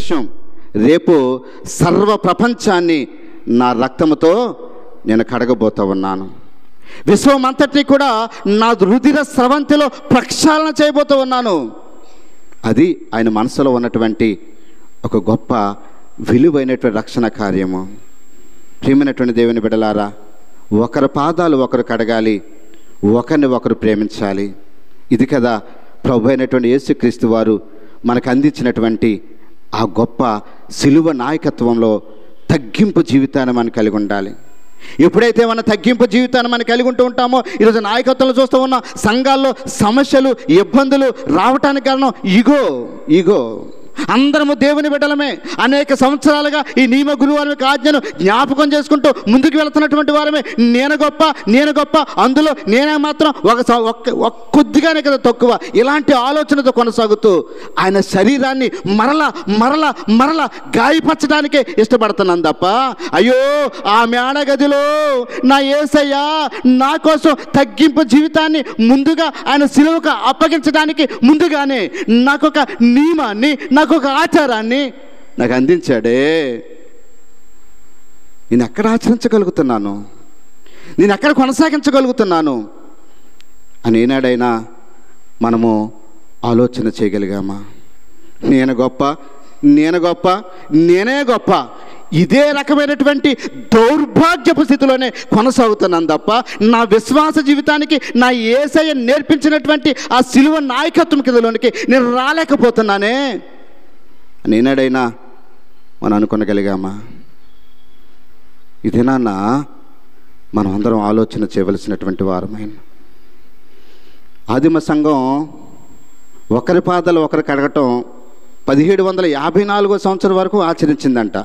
విషయం, రేపు సర్వ ప్రపంచాన్ని నా రక్తముతో నేను కడగబోతూ ఉన్నాను. విశ్వం అంతటినీ కూడా నా రుధిర స్రవంతిలో ప్రక్షాళన చేయబోతూ ఉన్నాను. అది ఆయన మనసులో ఉన్నటువంటి ఒక గొప్ప విలువైనటువంటి రక్షణ కార్యము. ప్రియమైనటువంటి దేవుని బిడ్డలారా, ఒకరి పాదాలు ఒకరు కడగాలి, ఒకరిని ఒకరు ప్రేమించాలి. ఇది కదా ప్రభు అయినటువంటి యేసుక్రీస్తు వారు మనకు అందించినటువంటి ఆ గొప్ప సిలువ నాయకత్వంలో తగ్గింపు జీవితాన్ని మనం కలిగి ఉండాలి. ఎప్పుడైతే మన తగ్గింపు జీవితాన్ని మనం కలిగి ఉంటూ ఉంటామో, ఈరోజు నాయకత్వంలో చూస్తూ ఉన్న సంఘాల్లో సమస్యలు, ఇబ్బందులు రావటానికి కారణం ఈగో. అందరము దేవుని బిడ్డలమే. అనేక సంవత్సరాలుగా ఈ నియమ గురువారం ఆజ్ఞను జ్ఞాపకం చేసుకుంటూ ముందుకు వెళుతున్నటువంటి వారమే. నేను గొప్ప, అందులో నేనే మాత్రం కొద్దిగానే కదా తక్కువ. ఇలాంటి ఆలోచనతో కొనసాగుతూ ఆయన శరీరాన్ని మరలా గాయపరచడానికే ఇష్టపడుతున్నాను తప్ప, అయ్యో ఆ మేడగదిలో నా యేసయ్య నా కోసం తగ్గింపు జీవితాన్ని ముందుగా ఆయన సిలువకు అప్పగించడానికి ముందుగానే నాకొక నియమాన్ని, నాకొక ఆచారాన్ని నాకు అందించాడే. నేను ఎక్కడ ఆచరించగలుగుతున్నాను, నేను ఎక్కడ కొనసాగించగలుగుతున్నాను అని ఏనాడైనా మనము ఆలోచన చేయగలిగామా? నేనే గొప్ప ఇదే రకమైనటువంటి దౌర్భాగ్యపు స్థితిలోనే కొనసాగుతున్నాను తప్ప, నా విశ్వాస జీవితానికి నా యేసయ్య నేర్పించినటువంటి ఆ సిలువ నాయకత్వం కిందలోనికి నేను రాలేకపోతున్నానే అని ఏనాడైనా మనం అనుకోగలిగామా? ఇదేనా మనం అందరం ఆలోచన చేయవలసినటువంటి వారమైన. ఆదిమ సంఘం ఒకరి పాదాలు ఒకరు కడగటం 1754 సంవత్సరం వరకు ఆచరించిందంట.